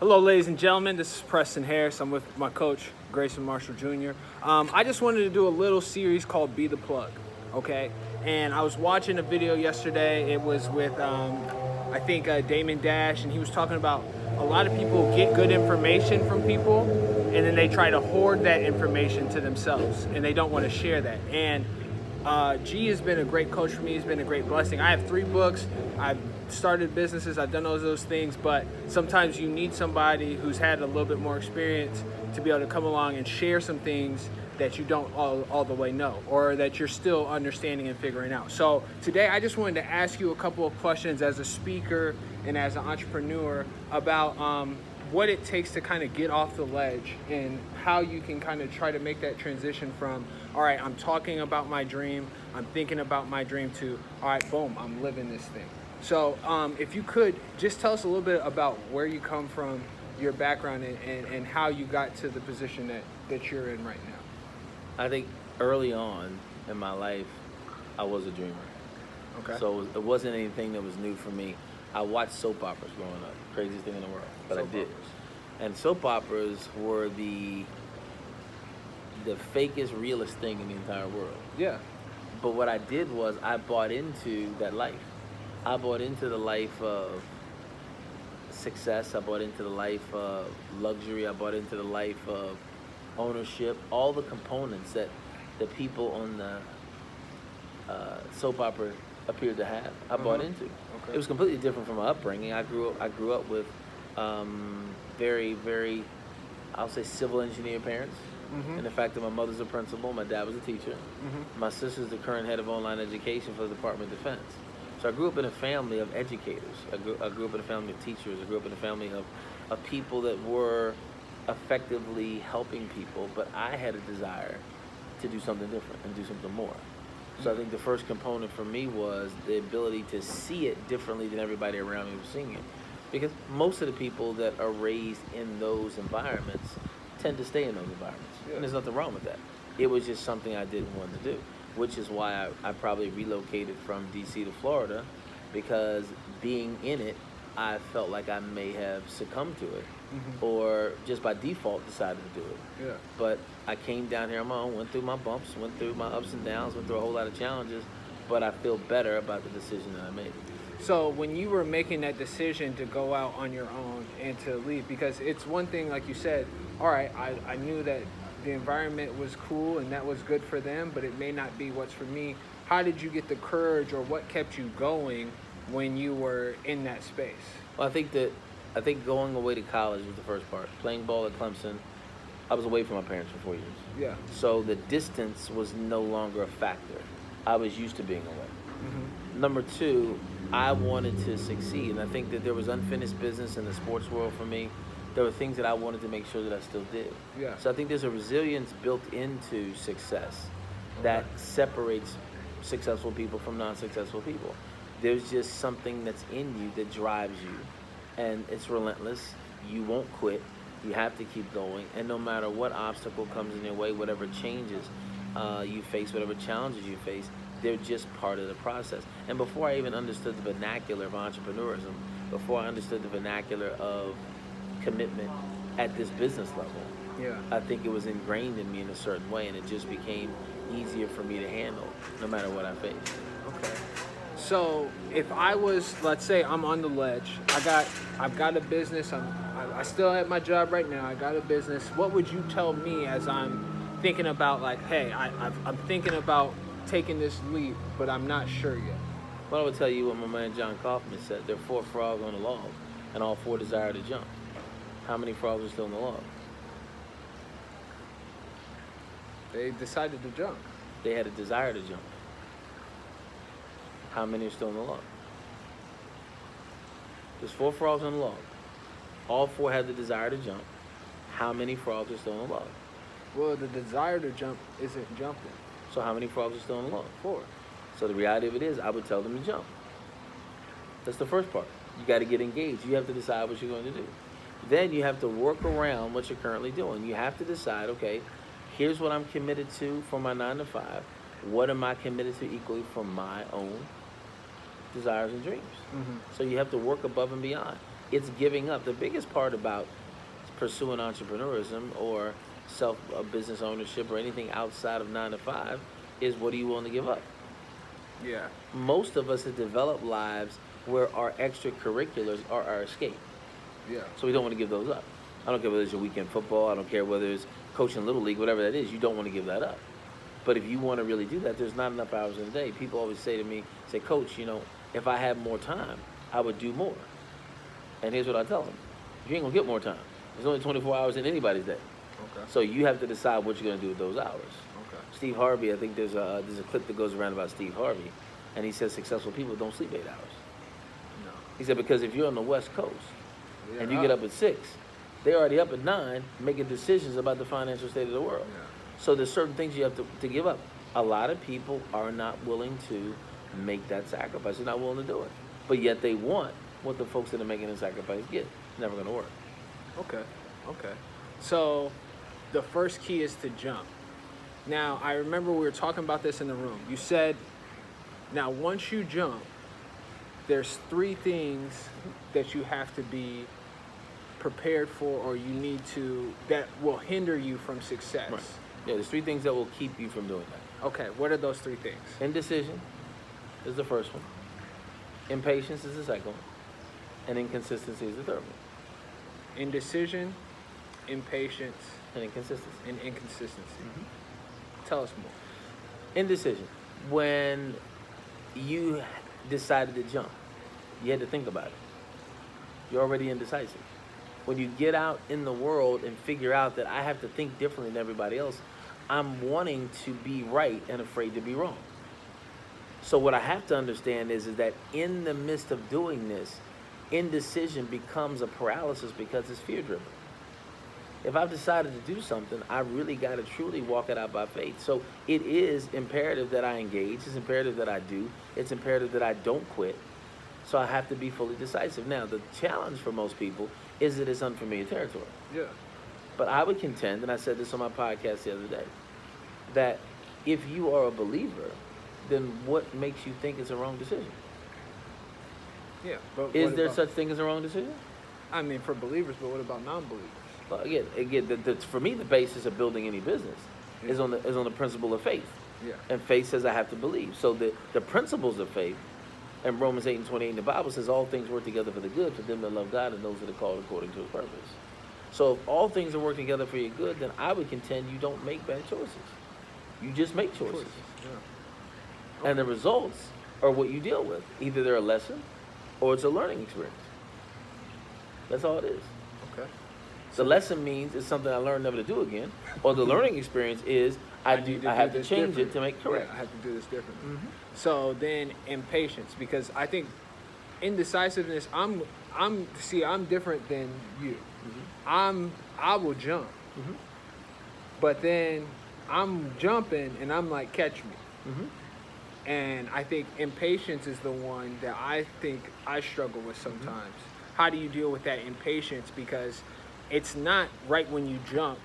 Hello, ladies and gentlemen. This is Preston Harris. I'm with my coach, Grayson Marshall Jr. I just wanted to do a little series called Be the Plug, okay? And I was watching a video yesterday. It was with, I think, Damon Dash, and he was talking about a lot of people get good information from people, and then they try to hoard that information to themselves, and they don't want to share that. And G has been a great coach for me. He's been a great blessing. I have 3 books. I've started businesses. I've done all those things, but sometimes you need somebody who's had a little bit more experience to be able to come along and share some things that you don't all the way know, or that you're still understanding and figuring out. So today I just wanted to ask you a couple of questions as a speaker and as an entrepreneur about what it takes to kind of get off the ledge and how you can kind of try to make that transition from, all right, I'm talking about my dream, I'm thinking about my dream, to, all right, boom, I'm living this thing. So if you could just tell us a little bit about where you come from, your background, and how you got to the position that you're in right now. I think early on in my life, I was a dreamer. Okay. So it wasn't anything that was new for me. I watched soap operas growing up, craziest thing in the world, but Soap I did. operas. And soap operas were the fakest, realest thing in the entire world. Yeah. But what I did was I bought into that life. I bought into the life of success. I bought into the life of luxury. I bought into the life of ownership. All the components that the people on the soap opera appeared to have, I bought into. Okay. It was completely different from my upbringing. I grew up with very, very, I'll say, civil engineer parents. Mm-hmm. And the fact that my mother's a principal, my dad was a teacher. Mm-hmm. My sister's the current head of online education for the Department of Defense. So I grew up in a family of educators. I grew up in a family of teachers. I grew up in a family of people that were effectively helping people, but I had a desire to do something different and do something more. So I think the first component for me was the ability to see it differently than everybody around me was seeing it. Because most of the people that are raised in those environments tend to stay in those environments. Yeah. And there's nothing wrong with that. It was just something I didn't want to do, which is why I probably relocated from DC to Florida, because being in it, I felt like I may have succumbed to it, or just by default decided to do it. Yeah. But I came down here on my own, went through my bumps, went through my ups and downs, went through a whole lot of challenges, but I feel better about the decision that I made. So when you were making that decision to go out on your own and to leave, because it's one thing, like you said, all right, I knew that the environment was cool and that was good for them, but it may not be what's for me. How did you get the courage, or what kept you going when you were in that space? Well, I think going away to college was the first part. Playing ball at Clemson, I was away from my parents for 4 years. Yeah. So the distance was no longer a factor. I was used to being away. Mm-hmm. Number 2, I wanted to succeed, and I think that there was unfinished business in the sports world for me. There were things that I wanted to make sure that I still did. Yeah. So I think there's a resilience built into success that separates successful people from non-successful people. There's just something that's in you that drives you, and it's relentless. You won't quit. You have to keep going, and no matter what obstacle comes in your way, whatever changes you face, whatever challenges you face, they're just part of the process. And before I even understood the vernacular of entrepreneurism, before I understood the vernacular of commitment at this business level, Yeah. I think it was ingrained in me in a certain way, and it just became easier for me to handle no matter what I faced. Okay. So if I was, let's say I'm on the ledge, I've got a business, I still have my job right now, I got a business, what would you tell me as I'm thinking about, like, hey, I'm thinking about taking this leap, but I'm not sure yet? Well, I would tell you what my man John Kaufman said. There are 4 frogs on the log, and all 4 desire to jump. How many frogs are still on the log? They decided to jump. They had a desire to jump. How many are still on the log? There's 4 frogs on the log. All 4 had the desire to jump. How many frogs are still on the log? Well, the desire to jump isn't jumping. So how many frogs are still on the log? 4. So the reality of it is, I would tell them to jump. That's the first part. You got to get engaged. You have to decide what you're going to do. Then you have to work around what you're currently doing. You have to decide, okay, here's what I'm committed to for my 9 to 5. What am I committed to equally for my own desires and dreams? Mm-hmm. So you have to work above and beyond. It's giving up. The biggest part about pursuing entrepreneurism or business ownership or anything outside of 9 to 5 is, what are you willing to give up? Yeah. Most of us have developed lives where our extracurriculars are our escape. Yeah. So we don't want to give those up. I don't care whether it's your weekend football. I don't care whether it's coaching Little League, whatever that is. You don't want to give that up. But if you want to really do that, there's not enough hours in a day. People always say to me, Coach, if I had more time, I would do more. And here's what I tell them. You ain't going to get more time. There's only 24 hours in anybody's day. Okay. So you have to decide what you're going to do with those hours. Okay. Steve Harvey, I think there's a clip that goes around about Steve Harvey, and he says successful people don't sleep 8 hours. No. He said because if you're on the West Coast and you up. get up at 6, they're already up at 9 making decisions about the financial state of the world. Yeah. So there's certain things you have to give up. A lot of people are not willing to make that sacrifice. They're not willing to do it. But yet they want what the folks that are making the sacrifice get. It's never going to work. Okay. So the first key is to jump. Now, I remember we were talking about this in the room. You said, now once you jump, there's 3 things that you have to be prepared for, or you need to, that will hinder you from success. Right. Yeah, there's 3 things that will keep you from doing that. Okay, what are those 3 things? Indecision is the first one. Impatience is the second one. And inconsistency is the third one. Indecision, impatience, And inconsistency. and inconsistency. Mm-hmm. Tell us more. Indecision. When you decided to jump, you had to think about it. You're already indecisive. When you get out in the world and figure out that I have to think differently than everybody else, I'm wanting to be right and afraid to be wrong. So what I have to understand is that in the midst of doing this, indecision becomes a paralysis because it's fear-driven. If I've decided to do something, I really got to truly walk it out by faith. So it is imperative that I engage. It's imperative that I do. It's imperative that I don't quit. So I have to be fully decisive. Now, the challenge for most people is that it's unfamiliar territory. Yeah. But I would contend, and I said this on my podcast the other day, that if you are a believer, then what makes you think it's a wrong decision? Yeah. But Is what there about, such thing as a wrong decision? I mean, for believers, but what about non-believers? Well, again, for me, the basis of building any business is on the principle of faith. Yeah. And faith says I have to believe. So the principles of faith, and Romans 8:28 in the Bible says all things work together for the good for them that love God and those that are called according to His purpose. So if all things are working together for your good, then I would contend you don't make bad choices. You just make choices. Yeah. And the results are what you deal with. Either they're a lesson or it's a learning experience. That's all it is. Okay. The lesson means it's something I learned never to do again, or the learning experience is I have to change it to make correct. Yeah, I have to do this differently. Mm-hmm. So then impatience, because I think indecisiveness, I'm different than you. Mm-hmm. I will jump. Mm-hmm. But then I'm jumping and I'm like, catch me. Mm-hmm. And I think impatience is the one that I think I struggle with sometimes. Mm-hmm. How do you deal with that impatience? Because it's not right when you jump,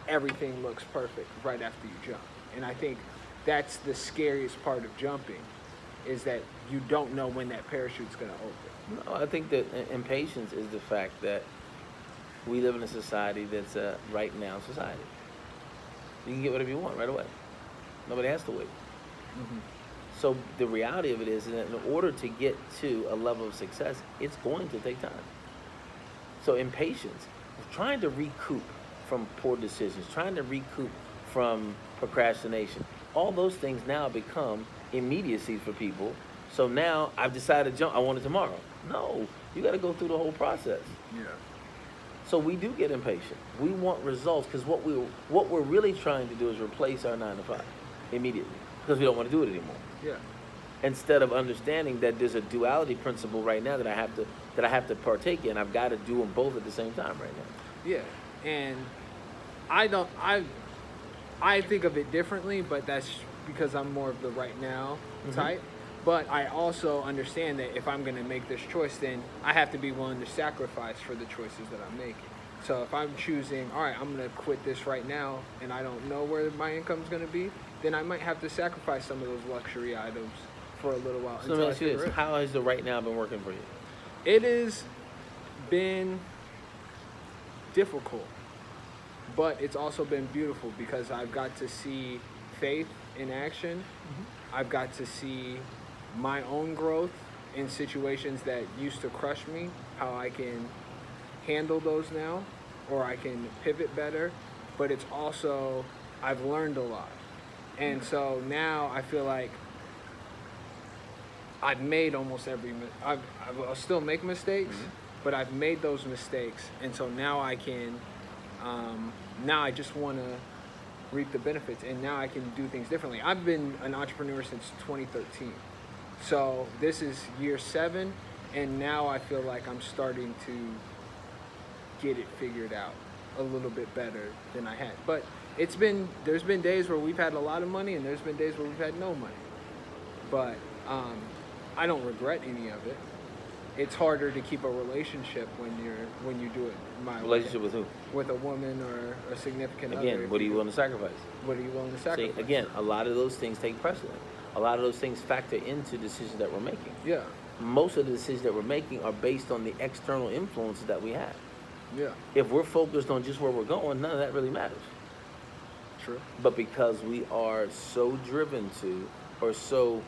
everything looks perfect right after you jump. And I think that's the scariest part of jumping, is that you don't know when that parachute's going to open. No, I think that impatience is the fact that we live in a society that's a right now society. You can get whatever you want right away. Nobody has to wait. Mm-hmm. So the reality of it is that in order to get to a level of success, it's going to take time. So impatience, trying to recoup from poor decisions, trying to recoup from procrastination, all those things now become immediacy for people. So now I've decided to jump, I want it tomorrow. No, you got to go through the whole process. Yeah. So we do get impatient. We want results because what we're really trying to do is replace our 9 to 5 immediately because we don't want to do it anymore. Yeah. Instead of understanding that there's a duality principle right now that I have to partake in. I've got to do them both at the same time right now. Yeah. And I think of it differently, but that's because I'm more of the right now type. But I also understand that if I'm going to make this choice, then I have to be willing to sacrifice for the choices that I'm making. So if I'm choosing, all right, I'm going to quit this right now, and I don't know where my income's going to be, then I might have to sacrifice some of those luxury items for a little while. So let me ask you this: how has the right now been working for you? It is been difficult, but it's also been beautiful because I've got to see faith in action. I've got to see my own growth in situations that used to crush me, how I can handle those now, or I can pivot better. But it's also, I've learned a lot. And so now I feel like I've made almost I'll still make mistakes, but I've made those mistakes. And so now I can, now I just want to reap the benefits, and now I can do things differently. I've been an entrepreneur since 2013. So this is year 7, and now I feel like I'm starting to get it figured out a little bit better than I had. But there's been days where we've had a lot of money, and there's been days where we've had no money. But I don't regret any of it. It's harder to keep a relationship when you do it my Relationship way. with who? With a woman or a significant other. Again, what are you willing to sacrifice? What are you willing to sacrifice? See, again, a lot of those things take precedent. A lot of those things factor into decisions that we're making. Yeah. Most of the decisions that we're making are based on the external influences that we have. Yeah. If we're focused on just where we're going, none of that really matters. True. But because we are so driven to, or so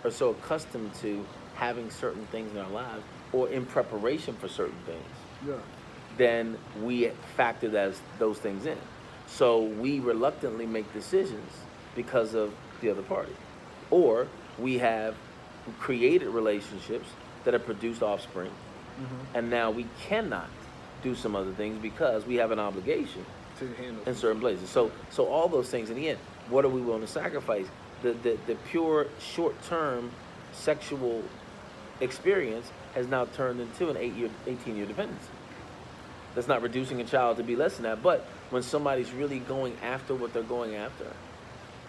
accustomed to having certain things in our lives, or in preparation for certain things, Yeah. then we factor those things in. So we reluctantly make decisions because of the other party. Or we have created relationships that have produced offspring, and now we cannot do some other things because we have an obligation To handle in certain places. So all those things, in the end, what are we willing to sacrifice? The pure short-term sexual experience has now turned into an 18-year dependency. That's not reducing a child to be less than that, but when somebody's really going after what they're going after,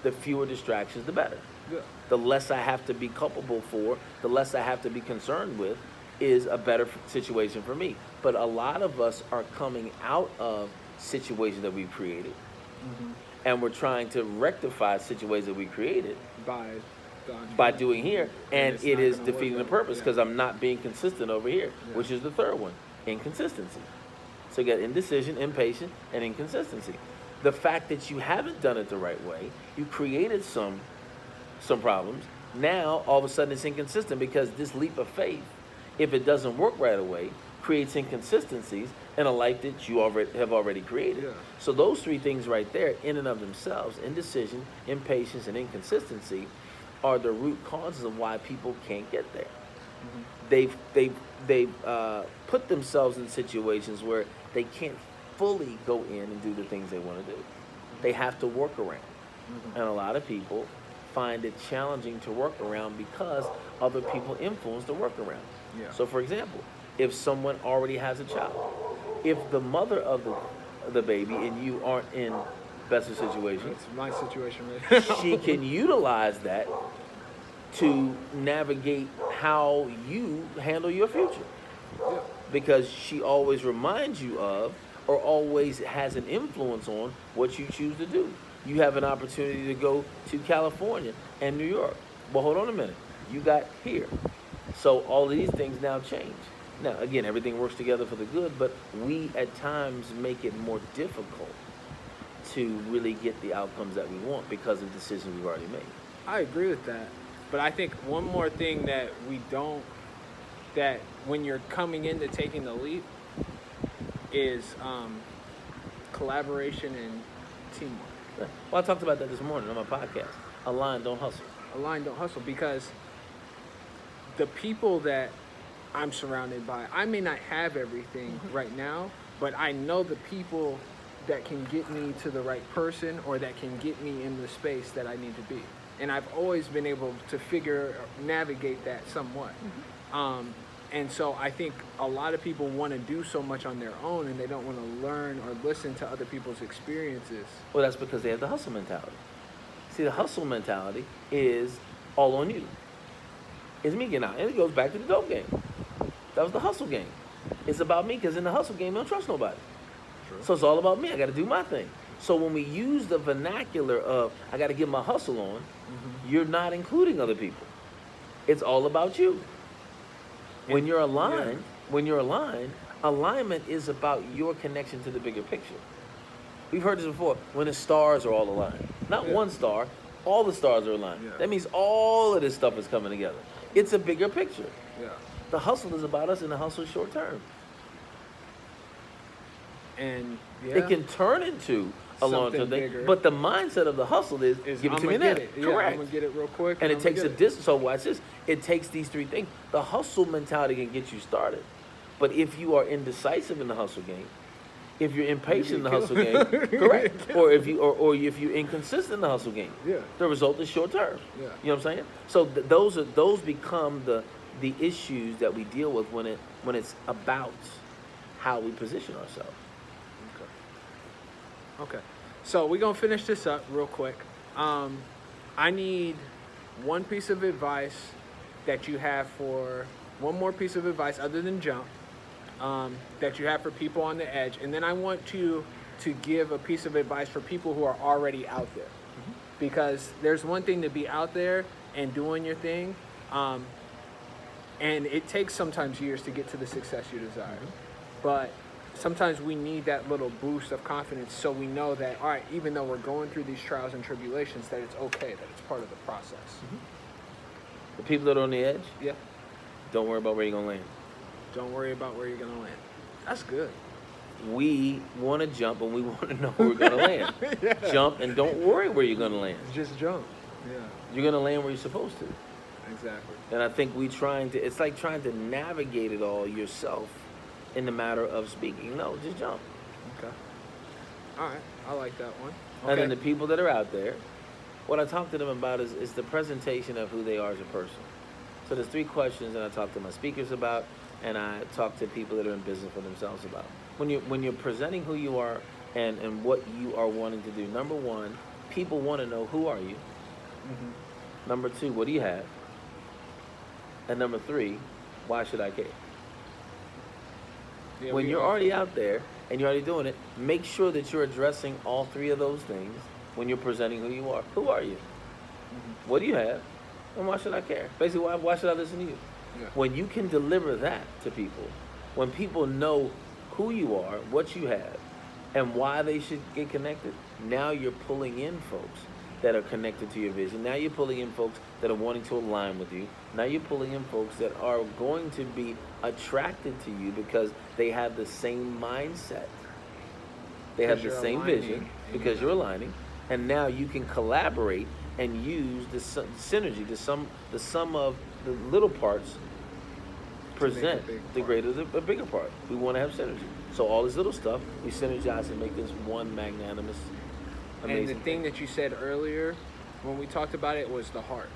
the fewer distractions, the better. Yeah. The less I have to be culpable for, the less I have to be concerned with, is a better situation for me. But a lot of us are coming out of situations that we've created, and we're trying to rectify situations that we created by doing here, and it's it not is gonna defeating the work out. purpose because I'm not being consistent over here, Yeah. which is the third one, inconsistency. So you got indecision, impatient, and inconsistency. The fact that you haven't done it the right way, you created some problems. Now all of a sudden it's inconsistent because this leap of faith, if it doesn't work right away, creates inconsistencies in a life that you have already created. Yeah. So those three things right there, in and of themselves, indecision, impatience, and inconsistency, are the root causes of why people can't get there. They've put themselves in situations where they can't fully go in and do the things they want to do. They have to work around, and a lot of people find it challenging to work around because other people influence the workaround. Yeah. So, for example, if someone already has a child, if the mother of the baby and you aren't in better situations, That's my situation right now. she can utilize that to navigate how you handle your future. Yeah. Because she always reminds you of, or always has an influence on, what you choose to do. You have an opportunity to go to California and New York. Well, hold on a minute. You got here. So all of these things now change. Now, again, everything works together for the good, but we at times make it more difficult to really get the outcomes that we want because of decisions we've already made. I agree with that. But I think one more thing that that when you're coming into taking the leap is collaboration and teamwork. Right. Well, I talked about that this morning on my podcast. Align, don't hustle. Align, don't hustle, because the people that I'm surrounded by, I may not have everything right now, but I know the people that can get me to the right person or that can get me in the space that I need to be. And I've always been able to navigate that somewhat. And so I think a lot of people want to do so much on their own and they don't want to learn or listen to other people's experiences. Well, that's because they have the hustle mentality. See, the hustle mentality is all on you. It's me getting out. And it goes back to the dope game. That was the hustle game. It's about me because in the hustle game, I don't trust nobody. True. So it's all about me. I got to do my thing. So when we use the vernacular of I got to get my hustle on, you're not including other people. It's all about you. When you're aligned, Alignment is about your connection to the bigger picture. We've heard this before. When the stars are all aligned, not one star, all the stars are aligned. Yeah. That means all of this stuff is coming together. It's a bigger picture. Yeah. The hustle is about us, and the hustle is short term. And It can turn into a long Something term thing, bigger. but the mindset of the hustle is give it to me now. Yeah, Correct. I'm gonna get it real quick. And it I'ma takes get a distance. So watch this. It takes these three things. The hustle mentality can get you started, but if you are indecisive in the hustle game, if you're impatient in the hustle game, correct, or if you're inconsistent in the hustle game, Yeah. the result is short term. Yeah. You know what I'm saying? So those become the issues that we deal with when it's about how we position ourselves. Okay. So we're gonna finish this up real quick. I need one piece of advice that you have for one more piece of advice other than jump that you have for people on the edge, and then I want you to give a piece of advice for people who are already out there, because there's one thing to be out there and doing your thing, and it takes sometimes years to get to the success you desire, but sometimes we need that little boost of confidence so we know that, all right, even though we're going through these trials and tribulations, that it's okay, that it's part of the process. The people that are on the edge, Yeah. don't worry about where you're gonna land. Don't worry about where you're going to land. That's good. We want to jump and we want to know where we're gonna land. Yeah. Jump and don't worry where you're gonna land. Just jump. Yeah, You're gonna land where you're supposed to. exactly. And I think it's like trying to navigate it all yourself in the matter of speaking. No, just jump. Okay. All right. I like that one. And then the people that are out there, what I talk to them about is the presentation of who they are as a person. So there's 3 questions that I talk to my speakers about, and I talk to people that are in business for themselves about. When you're presenting who you are and what you are wanting to do, number 1, people want to know, who are you? Number 2, what do you have? And number 3, why should I care? Yeah, When we you're all- already out there and you're already doing it, make sure that you're addressing all 3 of those things when you're presenting who you are. Who are you? What do you have? And why should I care? Basically, why should I listen to you? Yeah. When you can deliver that to people, when people know who you are, what you have, and why they should get connected, now you're pulling in folks that are connected to your vision. Now you're pulling in folks that are wanting to align with you. Now you're pulling in folks that are going to be attracted to you because they have the same mindset. They have the Because same you're aligning. vision because you're aligning. And now you can collaborate and use the synergy, the sum of the little parts present big the part. greater, the bigger part. We want to have synergy. So all this little stuff, we synergize and make this one magnanimous, amazing And the thing that you said earlier when we talked about it was the heart.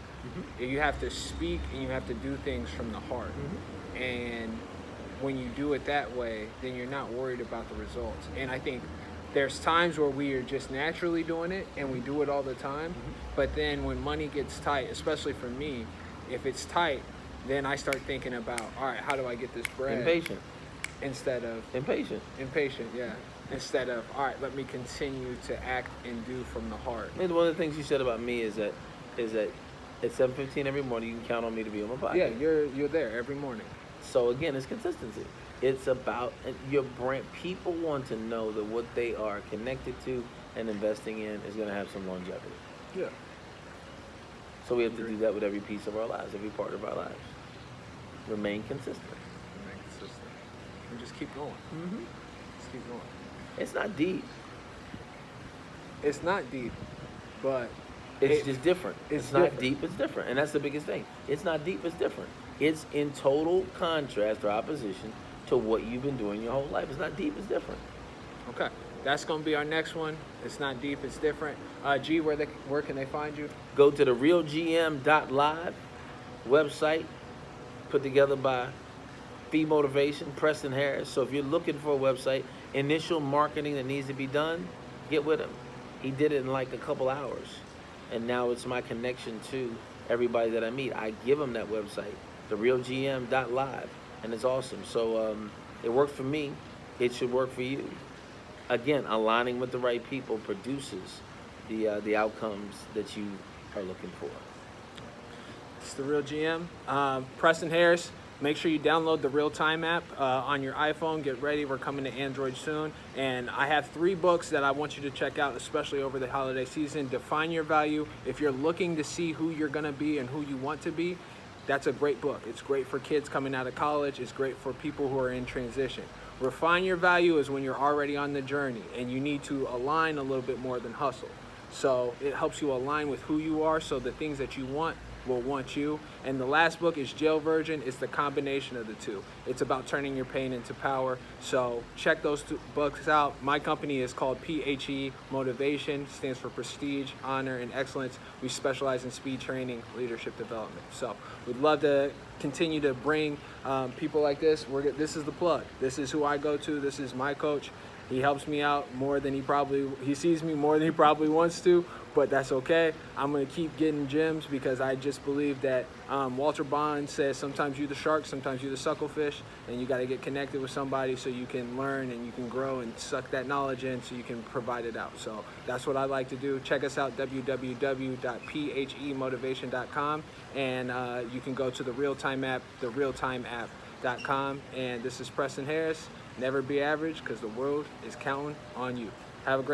You have to speak and you have to do things from the heart. And when you do it that way, then you're not worried about the results. And I think there's times where we are just naturally doing it and we do it all the time. But then when money gets tight, especially for me, if it's tight, then I start thinking about, all right, how do I get this bread? Impatient. Instead of Impatient. impatient, yeah. Instead of, all right, let me continue to act and do from the heart. And one of the things you said about me is that at 7:15 every morning you can count on me to be on my podcast. Yeah, you're there every morning. So again, it's consistency. It's about your brand. People want to know that what they are connected to and investing in is going to have some longevity. Yeah. So we have to do that with every piece of our lives, every part of our lives. Remain consistent. Remain consistent. And just keep going. Just keep going. It's not deep. It's not deep, but It's just different. it's Not different. deep, it's different. And that's the biggest thing. It's not deep, it's different. It's in total contrast or opposition to what you've been doing your whole life. It's not deep, it's different. okay. That's gonna be our next one. It's not deep, it's different. G, where can they find you? Go to the realgm.live website, put together by Fee Motivation, Preston Harris. So if you're looking for a website, initial marketing that needs to be done, get with him. He did it in like a couple hours. And now it's my connection to everybody that I meet. I give them that website, therealgm.live, and it's awesome. So it worked for me. It should work for you. Again, aligning with the right people produces the outcomes that you are looking for. It's the Real GM. Preston Harris, make sure you download the Real Time app on your iPhone. Get ready, we're coming to Android soon. And I have 3 books that I want you to check out, especially over the holiday season. Define Your Value. If you're looking to see who you're gonna be and who you want to be, that's a great book. It's great for kids coming out of college. It's great for people who are in transition. Refine Your Value is when you're already on the journey and you need to align a little bit more than hustle. So it helps you align with who you are, so the things that you want will want you. And the last book is Jail Virgin. It's the combination of the two. It's about turning your pain into power. So check those 2 books out. My company is called PHE Motivation. Stands for Prestige, Honor, and Excellence. We specialize in speed training, leadership development. So we'd love to continue to bring people like this. This is the plug. This is who I go to. This is my coach. He helps me out more than he sees me more than he probably wants to, but that's okay. I'm gonna keep getting gems because I just believe that Walter Bond says sometimes you're the shark, sometimes you're the sucklefish, and you gotta get connected with somebody so you can learn and you can grow and suck that knowledge in so you can provide it out. So that's what I like to do. Check us out, www.phemotivation.com, and you can go to the Real Time app, therealtimeapp.com. And this is Preston Harris. Never be average, because the world is counting on you. Have a great